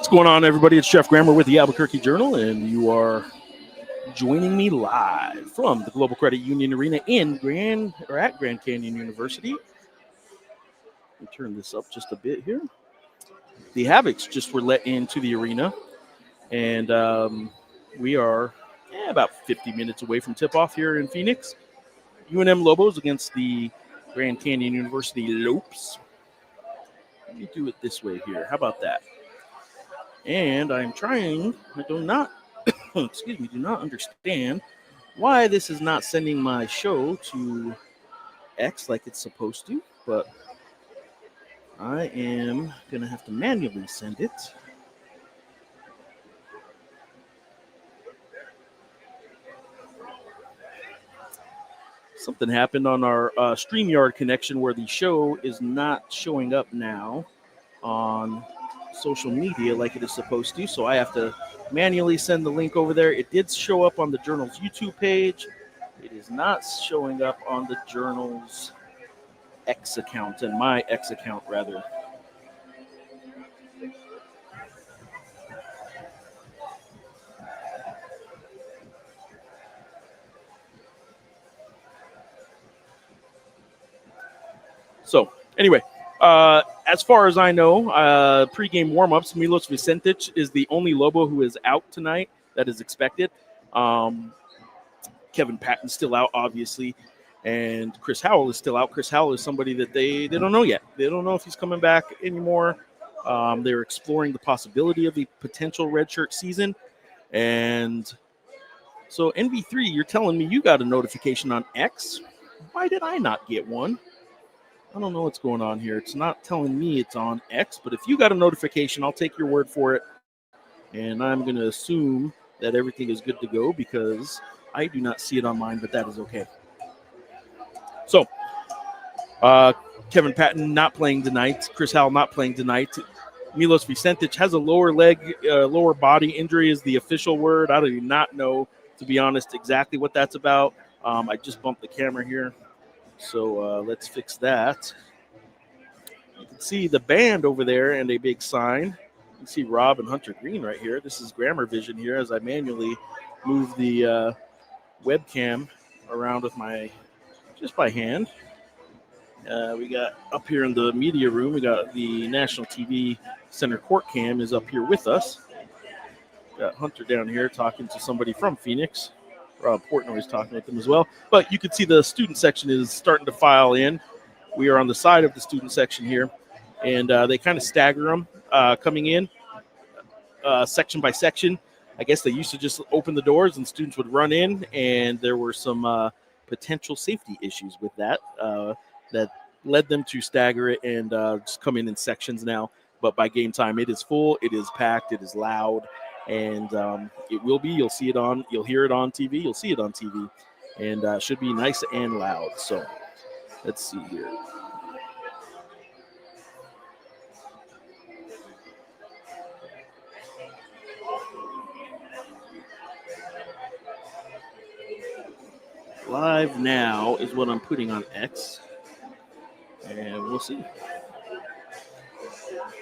What's going on, everybody? It's Chef Grammer with the ABQJournal, and you are joining me live from the Global Credit Union Arena at Grand Canyon University. Let me turn this up just a bit here. The Havocs just were let into the arena, and we are about 50 minutes away from tip-off here in Phoenix. UNM Lobos against the Grand Canyon University Lobos. Let me do it this way here. How about that? And I'm trying, I do not, do not understand why this is not sending my show to X like it's supposed to, but I am going to have to manually send it. Something happened on our StreamYard connection where the show is not showing up now on social media like it is supposed to, so I have to manually send the link over there. It did show up on the Journal's YouTube page. It is not showing up on the Journal's X account, and my X account, rather. So, anyway, as far as I know, pregame warm-ups, Milos Vicentic is the only Lobo who is out tonight. That is expected. Kevin Patton's still out, obviously, and Chris Howell is still out. Chris Howell is somebody that they don't know yet. They don't know if he's coming back anymore. They're exploring the possibility of a potential redshirt season. And so, NV3, you're telling me you got a notification on X? Why did I not get one? I don't know what's going on here. It's not telling me it's on X, but if you got a notification, I'll take your word for it. And I'm going to assume that everything is good to go because I do not see it on mine, but that is okay. So, Kevin Patton not playing tonight. Chris Howell not playing tonight. Milos Vicentic has a lower body injury is the official word. I do not know, to be honest, exactly what that's about. I just bumped the camera here. So let's fix that. You can see the band over there and a big sign. You can see Rob and Hunter Green right here. This is Grammar Vision here as I manually move the webcam around with just by hand. We got up here in the media room, we got the National TV Center Court Cam is up here with us. Got Hunter down here talking to somebody from Phoenix. Rob Portnoy is talking with them as well. But you can see the student section is starting to file in. We are on the side of the student section here, and they kind of stagger them coming in section by section. I guess they used to just open the doors and students would run in, and there were some potential safety issues with that that led them to stagger it and just come in sections now. But by game time, it is full, it is packed, it is loud. And it will be, you'll hear it on TV, you'll see it on TV, and should be nice and loud. So let's see here. Live now is what I'm putting on X, and we'll see.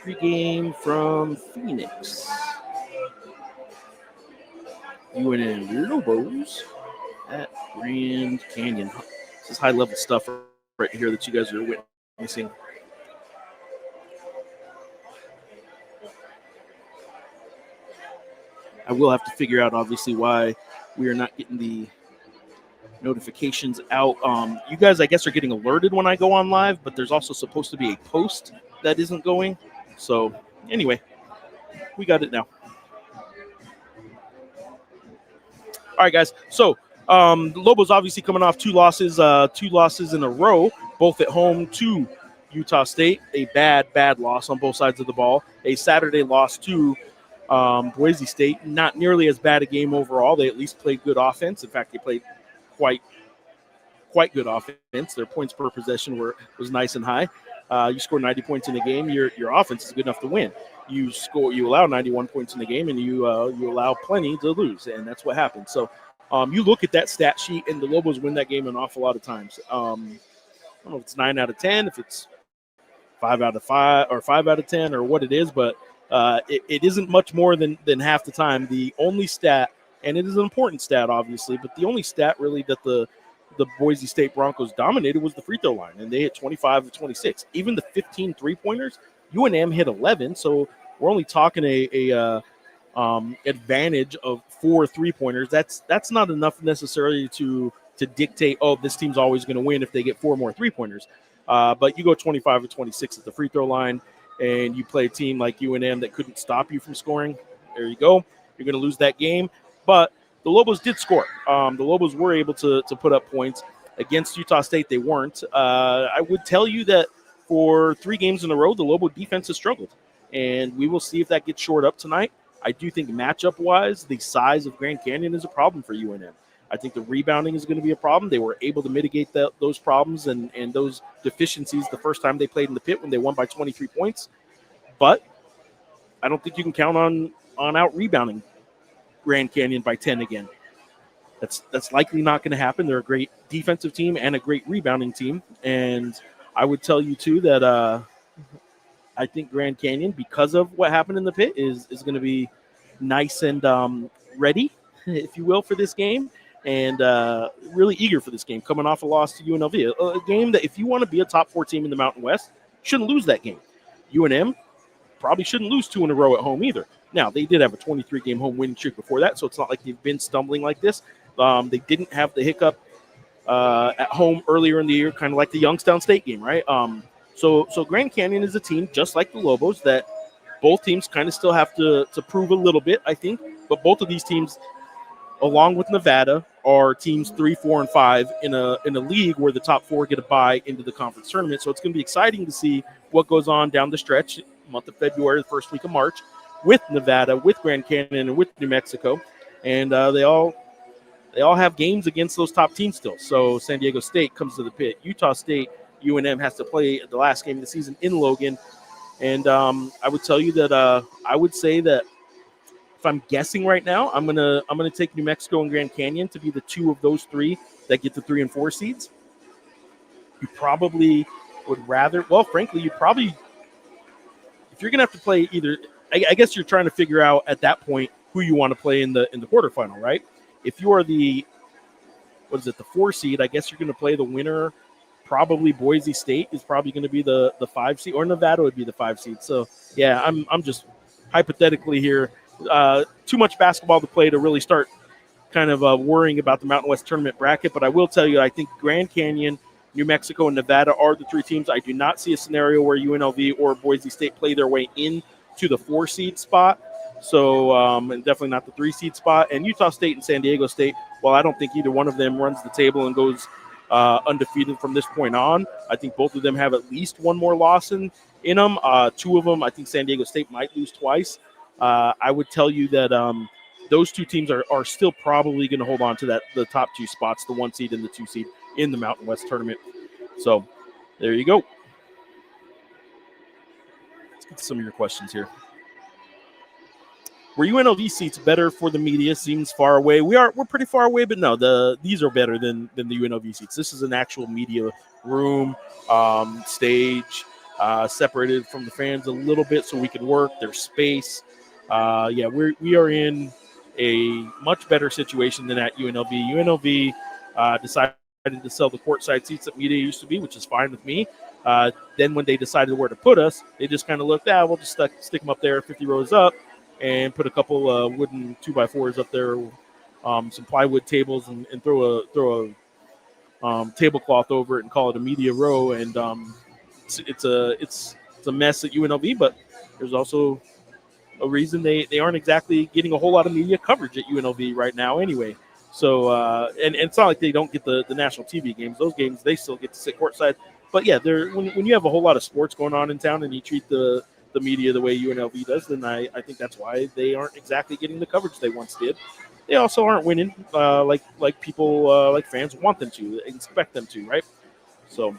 Pregame from Phoenix. UNM Lobos at Grand Canyon. This is high-level stuff right here that you guys are witnessing. I will have to figure out, obviously, why we are not getting the notifications out. You guys, I guess, are getting alerted when I go on live, but there's also supposed to be a post that isn't going. So, anyway, we got it now. All right, guys. So the Lobos obviously coming off two losses in a row, both at home to Utah State. A bad loss on both sides of the ball. A Saturday loss to Boise State. Not nearly as bad a game overall. They at least played good offense. In fact, they played quite good offense. Their points per possession was nice and high. You score 90 points in a game, your offense is good enough to win. You allow 91 points in the game, and you allow plenty to lose, and that's what happened. So you look at that stat sheet, and the Lobos win that game an awful lot of times. I don't know if it's 9 out of 10, if it's 5 out of 5 or 5 out of 10 or what it is, but It isn't much more than half the time. The only stat, and it is an important stat, obviously, but the only stat really that the Boise State Broncos dominated was the free throw line, and they hit 25 of 26. Even the 15 three-pointers, UNM hit 11, so we're only talking a advantage of 4 3-pointers. That's not enough necessarily to dictate, oh, this team's always going to win if they get 4 more 3-pointers. But you go 25 or 26 at the free throw line, and you play a team like UNM that couldn't stop you from scoring. There you go. You're going to lose that game. But the Lobos did score. The Lobos were able to put up points. Against Utah State, they weren't. I would tell you that for 3 games in a row, the Lobo defense has struggled. And we will see if that gets shored up tonight. I do think matchup-wise, the size of Grand Canyon is a problem for UNM. I think the rebounding is going to be a problem. They were able to mitigate those problems and those deficiencies the first time they played in the pit when they won by 23 points. But I don't think you can count on out-rebounding Grand Canyon by 10 again. That's likely not going to happen. They're a great defensive team and a great rebounding team. And I would tell you, too, that I think Grand Canyon, because of what happened in the pit, is going to be nice and ready, if you will, for this game. And really eager for this game, coming off a loss to UNLV. A game that if you want to be a top 4 team in the Mountain West, shouldn't lose that game. UNM probably shouldn't lose 2 in a row at home either. Now, they did have a 23-game home winning streak before that, so it's not like they've been stumbling like this. They didn't have the hiccup at home earlier in the year, kind of like the Youngstown State game, right? So Grand Canyon is a team, just like the Lobos, that both teams kind of still have to prove a little bit, I think. But both of these teams, along with Nevada, are teams 3, 4, and 5 in a league where the top 4 get a bye into the conference tournament. So it's going to be exciting to see what goes on down the stretch, month of February, the first week of March, with Nevada, with Grand Canyon, and with New Mexico. And they all have games against those top teams still. So San Diego State comes to the pit. Utah State, UNM has to play the last game of the season in Logan. And I would tell you that I would say that if I'm guessing right now, I'm gonna take New Mexico and Grand Canyon to be the 2 of those 3 that get the 3 and 4 seeds. You probably would rather, well, frankly, you probably, if you're gonna have to play either, I guess you're trying to figure out at that point who you want to play in the quarterfinal, right? If you are the 4 seed, I guess you're going to play the winner. Probably Boise State is probably going to be the 5 seed, or Nevada would be the 5 seed. So yeah, I'm just hypothetically here. Too much basketball to play to really start kind of worrying about the Mountain West tournament bracket. But I will tell you, I think Grand Canyon, New Mexico, and Nevada are the 3 teams. I do not see a scenario where UNLV or Boise State play their way into the 4 seed spot. So, and definitely not the 3 seed spot. And Utah State and San Diego State, well, I don't think either one of them runs the table and goes undefeated from this point on. I think both of them have at least one more loss in them. 2 of them, I think San Diego State might lose twice. I would tell you that those 2 teams are still probably going to hold on to the top 2 spots, the 1 seed and the 2 seed in the Mountain West tournament. So there you go. Let's get to some of your questions here. Were UNLV seats better for the media? Seems far away. We're pretty far away, but no, these are better than the UNLV seats. This is an actual media room, stage, separated from the fans a little bit so we can work. There's space. Yeah, we are in a much better situation than at UNLV. UNLV decided to sell the courtside seats that media used to be, which is fine with me. Then when they decided where to put us, they just kind of looked, we'll just stick them up there 50 rows up, and put a couple wooden 2x4s up there, some plywood tables, and throw a tablecloth over it and call it a media row. And it's a mess at UNLV, but there's also a reason they aren't exactly getting a whole lot of media coverage at UNLV right now anyway. So and it's not like they don't get the national TV games. Those games, they still get to sit courtside. But yeah, when you have a whole lot of sports going on in town and you treat the media the way UNLV does, then I think that's why they aren't exactly getting the coverage they once did. They also aren't winning like people, like fans want them to, expect them to, right? So,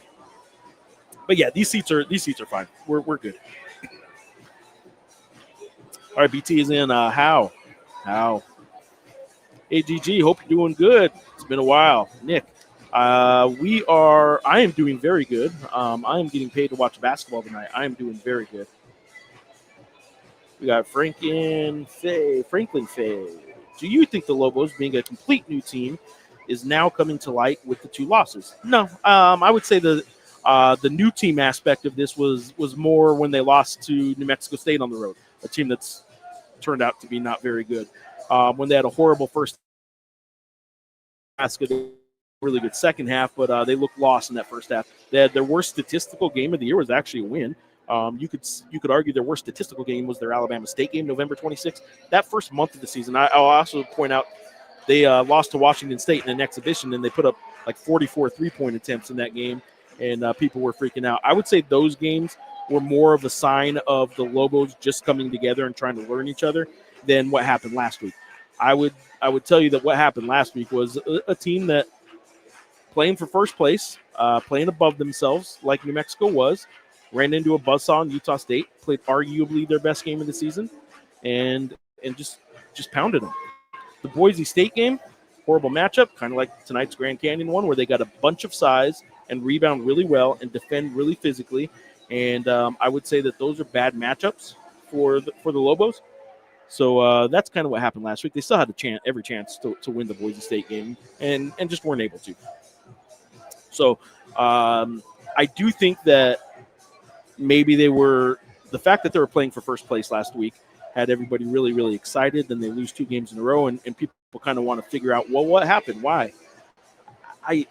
but yeah, these seats are fine. We're good. All right, BT is in. How? AGG, hope you're doing good. It's been a while. Nick, I am doing very good. I am getting paid to watch basketball tonight. I am doing very good. We got Franklin Fay. Do you think the Lobos, being a complete new team, is now coming to light with the 2 losses? No. I would say the new team aspect of this was more when they lost to New Mexico State on the road, a team that's turned out to be not very good. When they had a horrible first half, really good second half, but they looked lost in that first half. They had their worst statistical game of the year was actually a win. You could argue their worst statistical game was their Alabama State game, November 26th. That first month of the season, I'll also point out they lost to Washington State in an exhibition, and they put up like 44 three-point attempts in that game, and people were freaking out. I would say those games were more of a sign of the Lobos just coming together and trying to learn each other than what happened last week. I would tell you that what happened last week was a team that playing for first place, playing above themselves like New Mexico was, ran into a buzzsaw in Utah State, played arguably their best game of the season, and just pounded them. The Boise State game, horrible matchup, kind of like tonight's Grand Canyon one, where they got a bunch of size and rebound really well and defend really physically. And I would say that those are bad matchups for the Lobos. So that's kind of what happened last week. They still had every chance to win the Boise State game and just weren't able to. So I do think that maybe the fact that they were playing for first place last week had everybody really, really excited. Then they lose 2 games in a row, and people kind of want to figure out, well, what happened? Why? I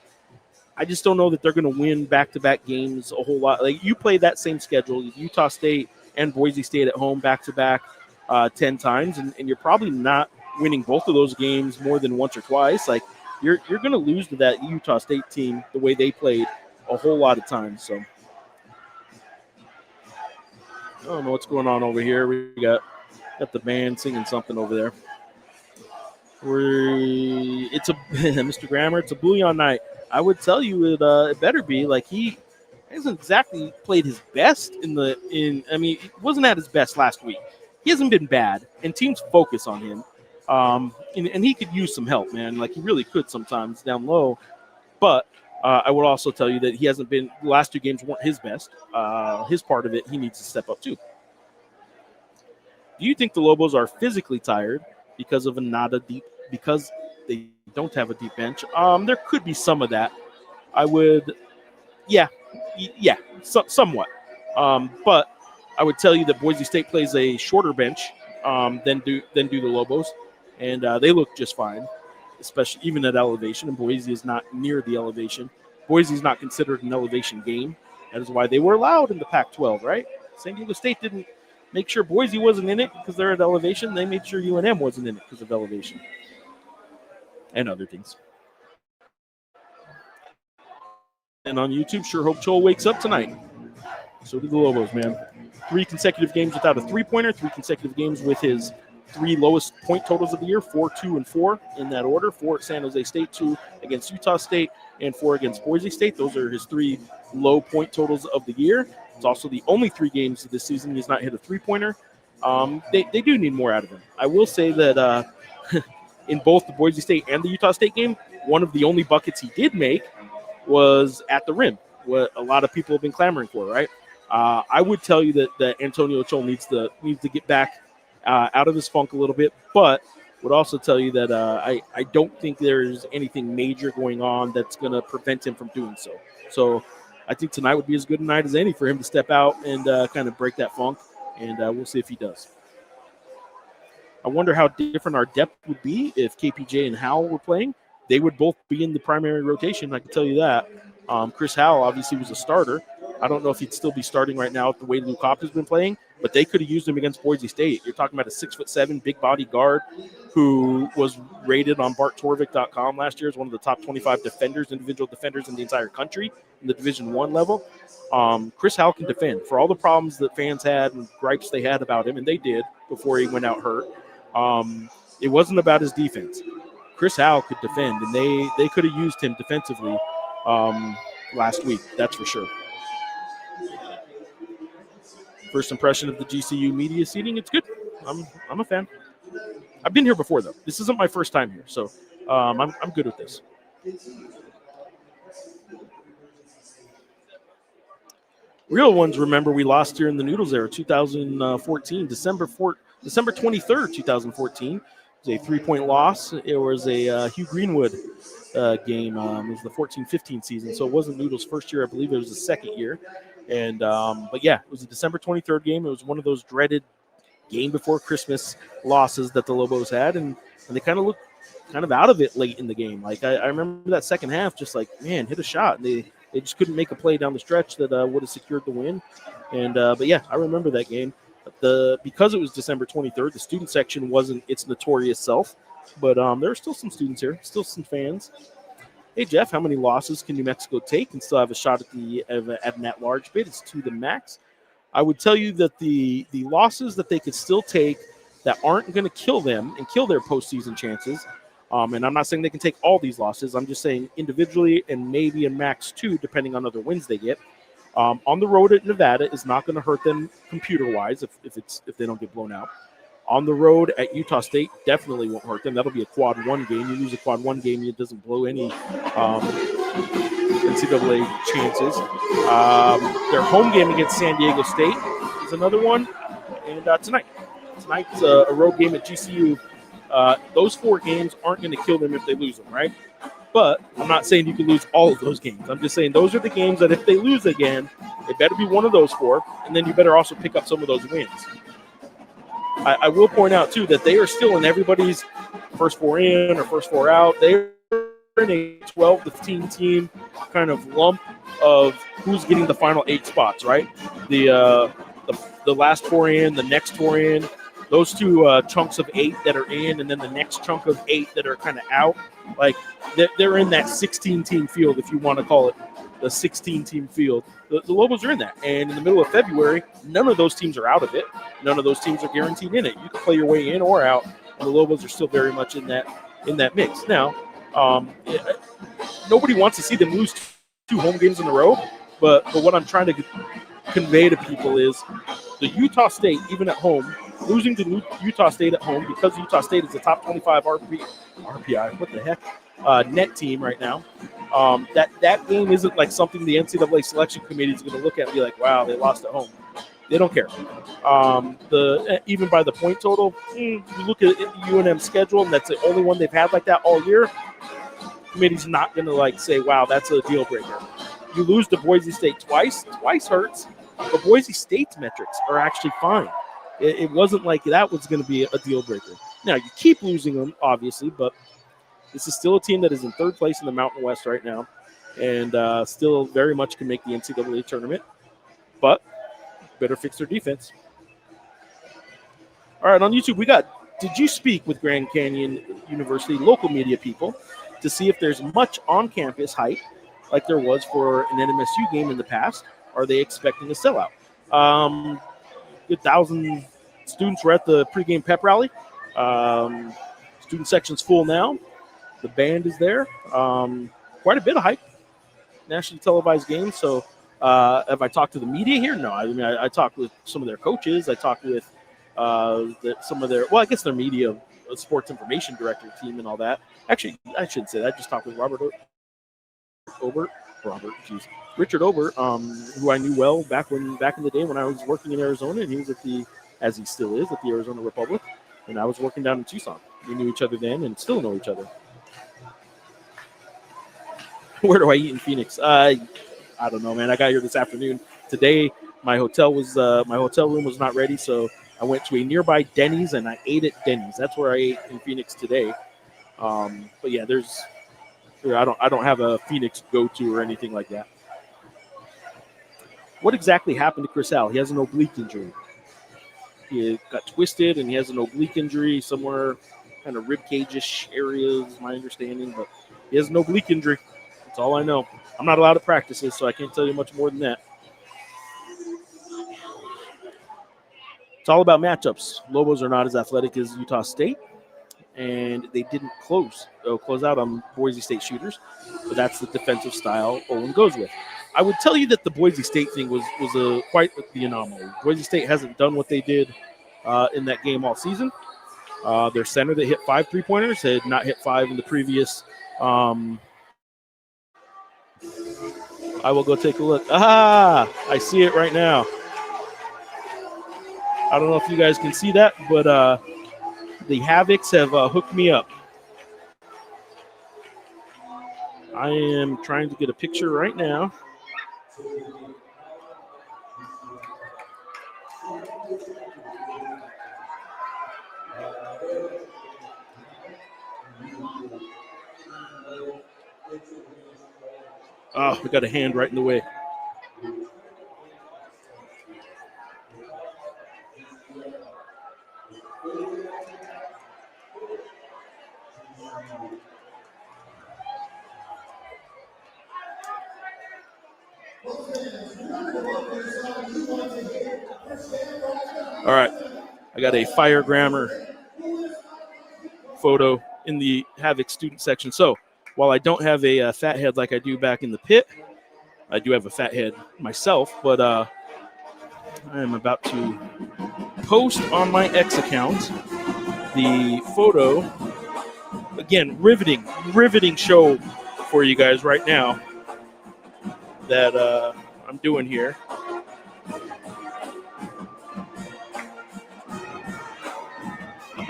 just don't know that they're going to win back-to-back games a whole lot. Like, you play that same schedule, Utah State and Boise State at home back-to-back 10 times, and you're probably not winning both of those games more than once or twice. Like, you're going to lose to that Utah State team the way they played a whole lot of times. So I don't know what's going on over here. We got the band singing something over there. It's a Mr. Grammer. It's a bouillon night. I would tell you it better be. Like, he hasn't exactly played his best I mean, he wasn't at his best last week. He hasn't been bad, and teams focus on him. And he could use some help, man. Like, he really could sometimes down low. But I would also tell you that he hasn't been – the last 2 games weren't his best. His part of it, he needs to step up too. Do you think the Lobos are physically tired because they don't have a deep bench? There could be some of that. Somewhat. But I would tell you that Boise State plays a shorter bench than do the Lobos, and they look just fine, especially even at elevation. And Boise is not near the elevation. Boise is not considered an elevation game. That is why they were allowed in the Pac-12, right? San Diego State didn't make sure Boise wasn't in it because they're at elevation. They made sure UNM wasn't in it because of elevation and other things. And on YouTube, sure hope Joel wakes up tonight. So do the Lobos, man. 3 consecutive games without a three-pointer, 3 consecutive games with his 3 lowest point totals of the year, 4, 2, and 4 in that order. 4 at San Jose State, 2 against Utah State, and 4 against Boise State. Those are his 3 low point totals of the year. It's also the only 3 games of this season he's not hit a three-pointer. They do need more out of him. I will say that in both the Boise State and the Utah State game, one of the only buckets he did make was at the rim, what a lot of people have been clamoring for, right? I would tell you that Antonio Chol needs to get back out of his funk a little bit, but would also tell you that I don't think there's anything major going on that's going to prevent him from doing so. So I think tonight would be as good a night as any for him to step out and kind of break that funk, and we'll see if he does. I wonder how different our depth would be if KPJ and Howell were playing. They would both be in the primary rotation, I can tell you that. Chris Howell obviously was a starter. I don't know if he'd still be starting right now with the way Luke Hopp has been playing, but they could have used him against Boise State. You're talking about a 6'7", big body guard who was rated on BartTorvik.com last year as one of the top 25 individual defenders in the entire country in the Division I level. Chris Howell can defend. For all the problems that fans had and gripes they had about him, and they did before he went out hurt, it wasn't about his defense. Chris Howell could defend, and they could have used him defensively last week. That's for sure. First impression of the GCU media seating, it's good. I'm a fan. I've been here before, though. This isn't my first time here, so I'm good with this. Real ones, remember, we lost here in the Noodles era, 2014, December 23rd, 2014. It was a 3-point loss. It was a Hugh Greenwood game. It was the 14-15 season, so it wasn't Noodles' first year. I believe it was the second year. And but yeah, it was a December 23rd game. It was one of those dreaded game before Christmas losses that the Lobos had, and they kind of looked kind of out of it late in the game. Like I remember that second half, just like, man, hit a shot, and they just couldn't make a play down the stretch that would have secured the win. And but yeah, I remember that game. Because it was December 23rd, the student section wasn't its notorious self, but there are still some students here, still some fans. Hey Jeff, how many losses can New Mexico take and still have a shot at an at-large bid? It's 2 the max. I would tell you that the losses that they could still take that aren't going to kill them and kill their postseason chances. And I'm not saying they can take all these losses. I'm just saying individually and maybe a max 2, depending on other wins they get. On the road at Nevada is not going to hurt them computer-wise if they don't get blown out. On the road at Utah State definitely won't hurt them. That'll be a quad 1 game. You lose a quad 1 game, it doesn't blow any NCAA chances. Their home game against San Diego State is another one. And tonight's a road game at GCU. Those 4 games aren't going to kill them if they lose them, right? But I'm not saying you can lose all of those games. I'm just saying those are the games that if they lose again, it better be one of those 4, and then you better also pick up some of those wins. I will point out, too, that they are still in everybody's first 4 in or first 4 out. They're in a 12 to 15 team kind of lump of who's getting the final 8 spots, right? The last 4 in, the next 4 in, those 2 chunks of 8 that are in, and then the next chunk of 8 that are kind of out. Like, they're in that 16-team field, if you want to call it the 16-team field. The Lobos are in that. And in the middle of February, none of those teams are out of it. None of those teams are guaranteed in it. You can play your way in or out, and the Lobos are still very much in that mix. Now, nobody wants to see them lose 2 home games in a row, but what I'm trying to convey to people is the Utah State, even at home, losing to Utah State at home because Utah State is the top 25 RPI, what the heck, net team right now. That game isn't like something the NCAA selection committee is going to look at and be like, wow, they lost at home. They don't care. Even by the point total, you look at the UNM schedule, and that's the only one they've had like that all year. Committee's not going to like say, wow, that's a deal breaker. You lose to Boise State twice hurts, but Boise State's metrics are actually fine. It wasn't like that was going to be a deal breaker. Now, you keep losing them, obviously, but this is still a team that is in 3rd place in the Mountain West right now and still very much can make the NCAA tournament, but better fix their defense. All right, on YouTube, did you speak with Grand Canyon University local media people to see if there's much on-campus hype like there was for an NMSU game in the past? Are they expecting a sellout? Good 1,000 students were at the pregame pep rally. Student section's full now. The band is there. Quite a bit of hype. Nationally televised game. So have I talked to the media here? No. I mean, I talked with some of their coaches. I talked with some of their, well, I guess their media sports information director team and all that. Actually, I shouldn't say that. I just talked with Richard Ober, who I knew well back in the day when I was working in Arizona, and he was as he still is, at the Arizona Republic, and I was working down in Tucson. We knew each other then and still know each other. Where do I eat in Phoenix? I don't know, man. I got here this afternoon. Today, my hotel room was not ready, so I went to a nearby Denny's and I ate at Denny's. That's where I ate in Phoenix today. But yeah, I don't have a Phoenix go-to or anything like that. What exactly happened to Chris Howell? He has an oblique injury. He got twisted, and he has an oblique injury somewhere, kind of rib cage-ish area is my understanding. But he has an oblique injury. That's all I know. I'm not allowed to practice this, so I can't tell you much more than that. It's all about matchups. Lobos are not as athletic as Utah State, and they didn't close out on Boise State shooters. But that's the defensive style Owen goes with. I would tell you that the Boise State thing was quite the anomaly. Boise State hasn't done what they did in that game all season. Their center that hit 5 3-pointers had not hit 5 in the previous I will go take a look. Ah, I see it right now. I don't know if you guys can see that, but the Havocs have hooked me up. I am trying to get a picture right now. Oh, we got a hand right in the way. All right, I got a Firegrammer photo in the Havoc student section. So while I don't have a fat head like I do back in the pit, I do have a fat head myself, but I am about to post on my X account the photo. Again, riveting show for you guys right now that I'm doing here.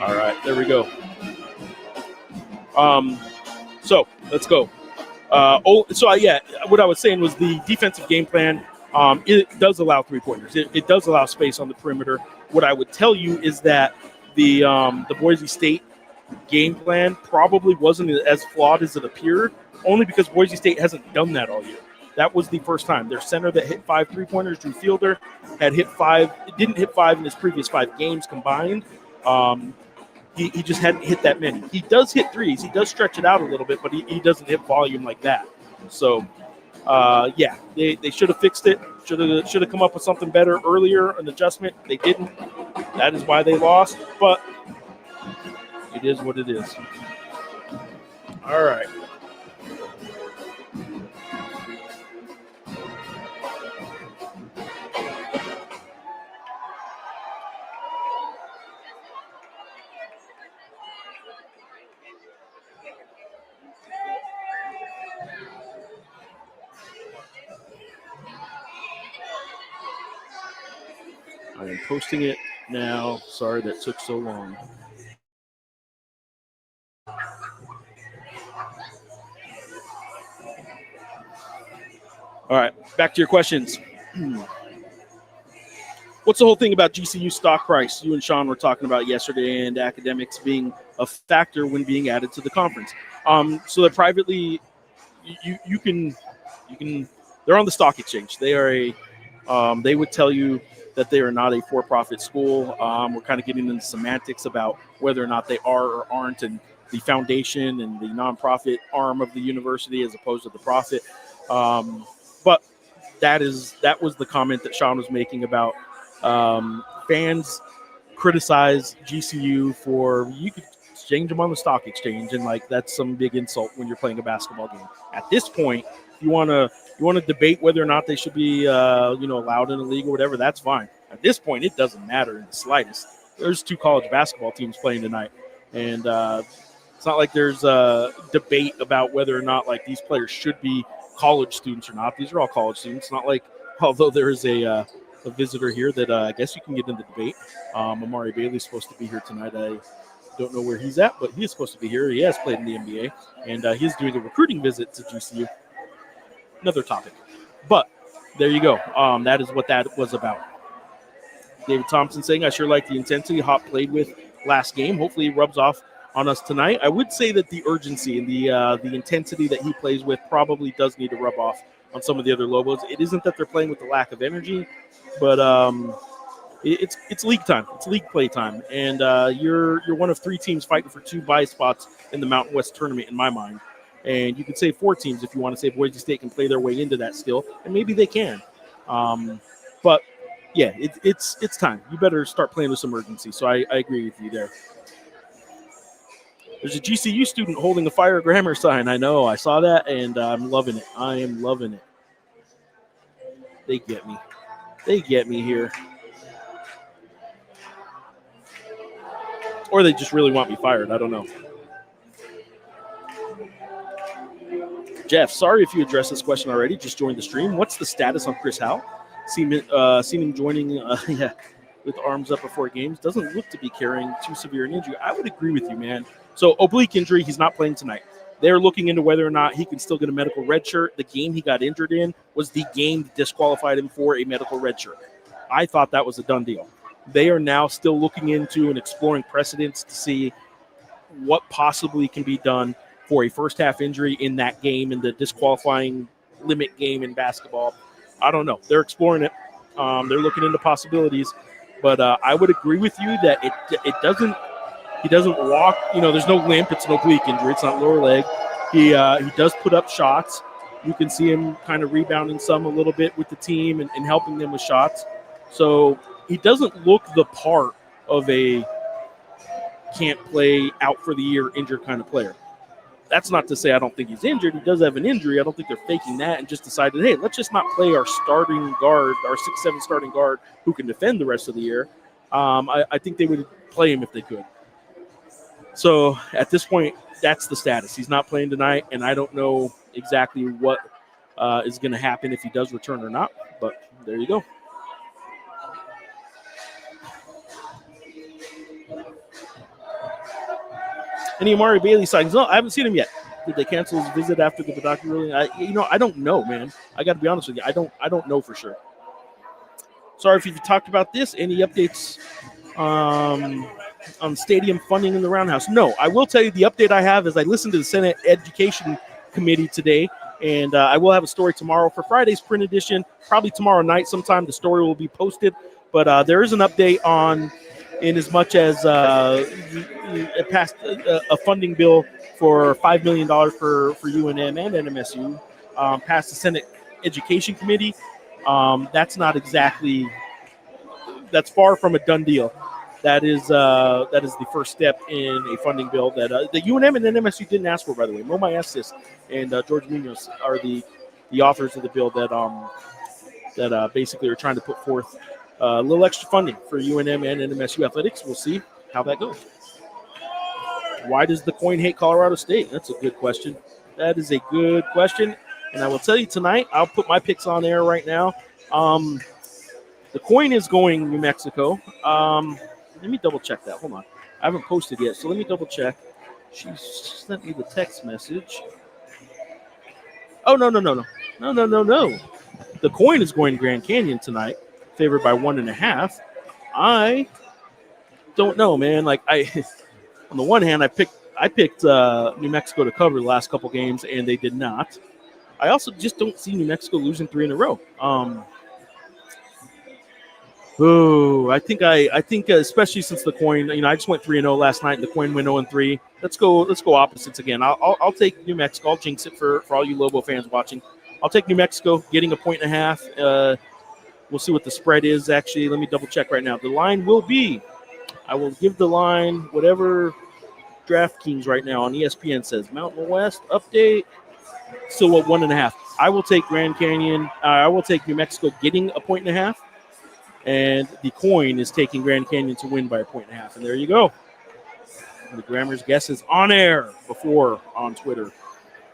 All right, there we go. So let's go. What I was saying was the defensive game plan. It does allow 3-pointers. It does allow space on the perimeter. What I would tell you is that the Boise State game plan probably wasn't as flawed as it appeared, only because Boise State hasn't done that all year. That was the first time. Their center that hit 5 3-pointers, Drew Fielder, had hit 5. It didn't hit 5 in his previous 5 games combined. He just hadn't hit that many. He does hit threes. He does stretch it out a little bit, but he doesn't hit volume like that. So, they should have fixed it. Should have come up with something better earlier, an adjustment. They didn't. That is why they lost. But it is what it is. All right. I am posting it now. Sorry that took so long. All right, back to your questions. What's the whole thing about GCU stock price? You and Sean were talking about yesterday, and academics being a factor when being added to the conference. So that privately, you can they're on the stock exchange. They are they would tell you that they are not a for-profit school. We're kind of getting into semantics about whether or not they are or aren't, and the foundation and the nonprofit arm of the university as opposed to the profit. But that was the comment that Sean was making about fans criticize GCU for you could exchange them on the stock exchange, and like that's some big insult when you're playing a basketball game. At this point, if you want to debate whether or not they should be allowed in the league or whatever, that's fine. At this point, it doesn't matter in the slightest. There's 2 college basketball teams playing tonight, and it's not like there's a debate about whether or not like these players should be college students or not. These are all college students. It's not like, although there is a visitor here that I guess you can get in the debate. Amari Bailey's supposed to be here tonight. I don't know where he's at, but he's supposed to be here. He has played in the NBA, and he's doing a recruiting visit to GCU. Another topic. But there you go. That is what that was about. David Thompson saying, I sure like the intensity Hop played with last game. Hopefully it rubs off on us tonight. I would say that the urgency and the intensity that he plays with probably does need to rub off on some of the other Lobos. It isn't that they're playing with the lack of energy, but it's league time. It's league play time, and you're one of 3 teams fighting for 2 bye spots in the Mountain West tournament, in my mind. And you could say 4 teams if you want to say Boise State can play their way into that still, and maybe they can. But yeah, it's time. You better start playing with some urgency. So I agree with you there. There's a GCU student holding a Firegrammer sign. I know. I saw that, and I'm loving it. I am loving it. They get me. They get me here. Or they just really want me fired. I don't know. Jeff, sorry if you addressed this question already. Just joined the stream. What's the status on Chris Howe? Seen him joining with arms up before games. Doesn't look to be carrying too severe an injury. I would agree with you, man. So oblique injury, he's not playing tonight. They're looking into whether or not he can still get a medical red shirt. The game he got injured in was the game that disqualified him for a medical red shirt. I thought that was a done deal. They are now still looking into and exploring precedents to see what possibly can be done for a first half injury in that game, in the disqualifying limit game in basketball. I don't know. They're exploring it. They're looking into possibilities. But I would agree with you that he doesn't walk. There's no limp. It's an oblique injury. It's not lower leg. He does put up shots. You can see him kind of rebounding some a little bit with the team and helping them with shots. So he doesn't look the part of a can't play, out for the year, injured kind of player. That's not to say I don't think he's injured. He does have an injury. I don't think they're faking that and just decided, hey, let's just not play our starting guard, our 6'7" starting guard who can defend the rest of the year. I think they would play him if they could. So at this point, that's the status. He's not playing tonight, and I don't know exactly what is going to happen if he does return or not. But there you go. Any Amari Bailey sightings? No, I haven't seen him yet. Did they cancel his visit after the Badaki ruling? I don't know, man. I got to be honest with you. I don't know for sure. Sorry if you've talked about this. Any updates on stadium funding in the Roundhouse? No. I will tell you the update I have is I listened to the Senate Education Committee today, and I will have a story tomorrow for Friday's print edition. Probably tomorrow night sometime the story will be posted. But there is an update on in as much as it passed a funding bill for $5 million for UNM and NMSU, passed the Senate Education Committee. That's far from a done deal. That is the first step in a funding bill that the UNM and NMSU didn't ask for, by the way. Mo Maestas and George Munoz are the authors of the bill that basically are trying to put forth a little extra funding for UNM and NMSU athletics. We'll see how that goes. Why does the coin hate Colorado State? That's a good question. That is a good question. And I will tell you tonight, I'll put my picks on air right now. The coin is going New Mexico. Let me double check that. Hold on. I haven't posted yet, so let me double check. She sent me the text message. Oh, no. The coin is going Grand Canyon tonight, favored by 1.5. I don't know, man. On the one hand, I picked New Mexico to cover the last couple games, and they did not. I also just don't see New Mexico losing 3 in a row. I think especially since the coin, I just went 3-0 last night. The coin went 0-3. Let's go opposites again. I'll take New Mexico. I'll jinx it for all you Lobo fans watching. I'll take New Mexico getting 1.5. We'll see what the spread is. Actually, let me double check right now. The line will be, I will give the line whatever DraftKings right now on ESPN says. Mountain West update. Still at 1.5. I will take Grand Canyon. I will take New Mexico getting 1.5. And the coin is taking Grand Canyon to win by 1.5. And there you go. The Grammar's guess is on air before on Twitter.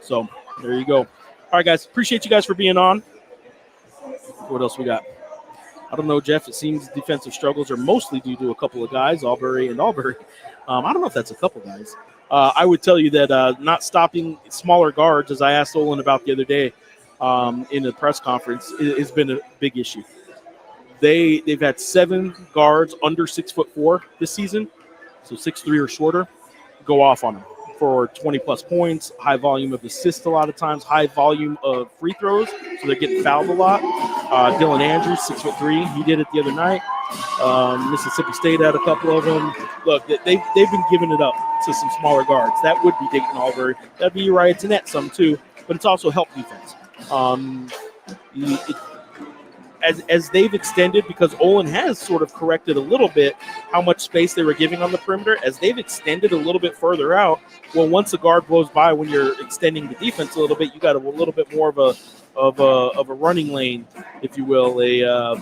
So there you go. All right, guys. Appreciate you guys for being on. What else we got? I don't know, Jeff. It seems defensive struggles are mostly due to a couple of guys, Albury and Albury. I don't know if that's a couple guys. I would tell you that not stopping smaller guards, as I asked Olin about the other day in the press conference, has been a big issue. They've had 7 guards under 6'4" this season, so 6'3" or shorter, go off on them for 20-plus points, high volume of assists a lot of times, high volume of free throws, so they're getting fouled a lot. Dylan Andrews, 6'3", he did it the other night. Mississippi State had a couple of them. Look, they've been giving it up to some smaller guards. That would be Dayton Albury. That'd be Uriah Tenet some too, but it's also help defense. As they've extended, because Olin has sort of corrected a little bit how much space they were giving on the perimeter, as they've extended a little bit further out, well, once a guard blows by, when you're extending the defense a little bit, you got a little bit more of a running lane, if you will, a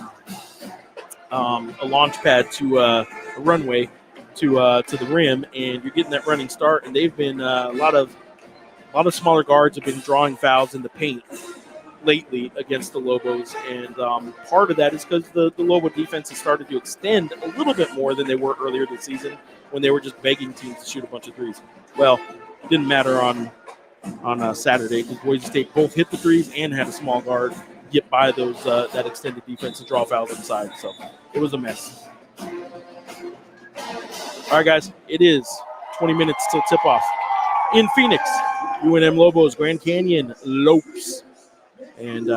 launch pad to a runway to the rim, and you're getting that running start. And they've been a lot of A lot of smaller guards have been drawing fouls in the paint lately against the Lobos, and part of that is because the Lobo defense has started to extend a little bit more than they were earlier this season when they were just begging teams to shoot a bunch of threes. Well, it didn't matter on Saturday because Boise State both hit the threes and had a small guard get by those that extended defense and draw fouls inside. So it was a mess. All right, guys, it is 20 minutes till tip-off. In Phoenix, UNM Lobos, Grand Canyon Lopes. And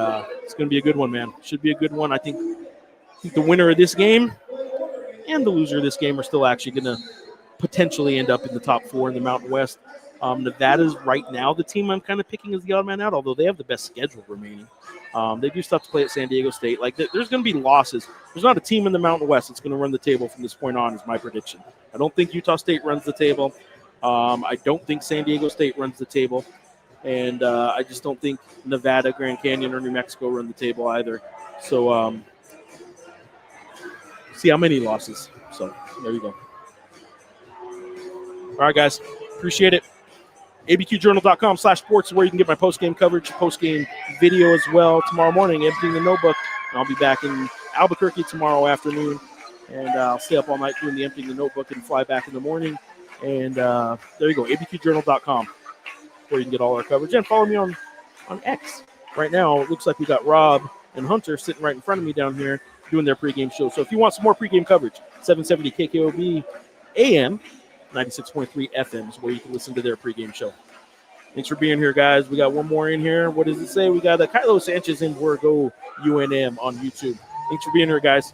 it's going to be a good one, man. Should be a good one. I think the winner of this game and the loser of this game are still actually going to potentially end up in the top 4 in the Mountain West. Nevada's right now the team I'm kind of picking as the odd man out, although they have the best schedule remaining. They do stuff to play at San Diego State. Like, there's going to be losses. There's not a team in the Mountain West that's going to run the table from this point on, is my prediction. I don't think Utah State runs the table. I don't think San Diego State runs the table. And I just don't think Nevada, Grand Canyon, or New Mexico run the table either. So see how many losses. So there you go. All right, guys. Appreciate it. ABQJournal.com/sports is where you can get my post-game coverage, post-game video as well. Tomorrow morning, emptying the notebook. And I'll be back in Albuquerque tomorrow afternoon. And I'll stay up all night doing the emptying the notebook and fly back in the morning. And there you go, ABQJournal.com. where you can get all our coverage. And follow me on X. Right now, it looks like we got Rob and Hunter sitting right in front of me down here doing their pregame show. So if you want some more pregame coverage, 770 KKOB AM, 96.3 FM is where you can listen to their pregame show. Thanks for being here, guys. We got one more in here. What does it say? We got Kylo Sanchez in Borgo UNM on YouTube. Thanks for being here, guys.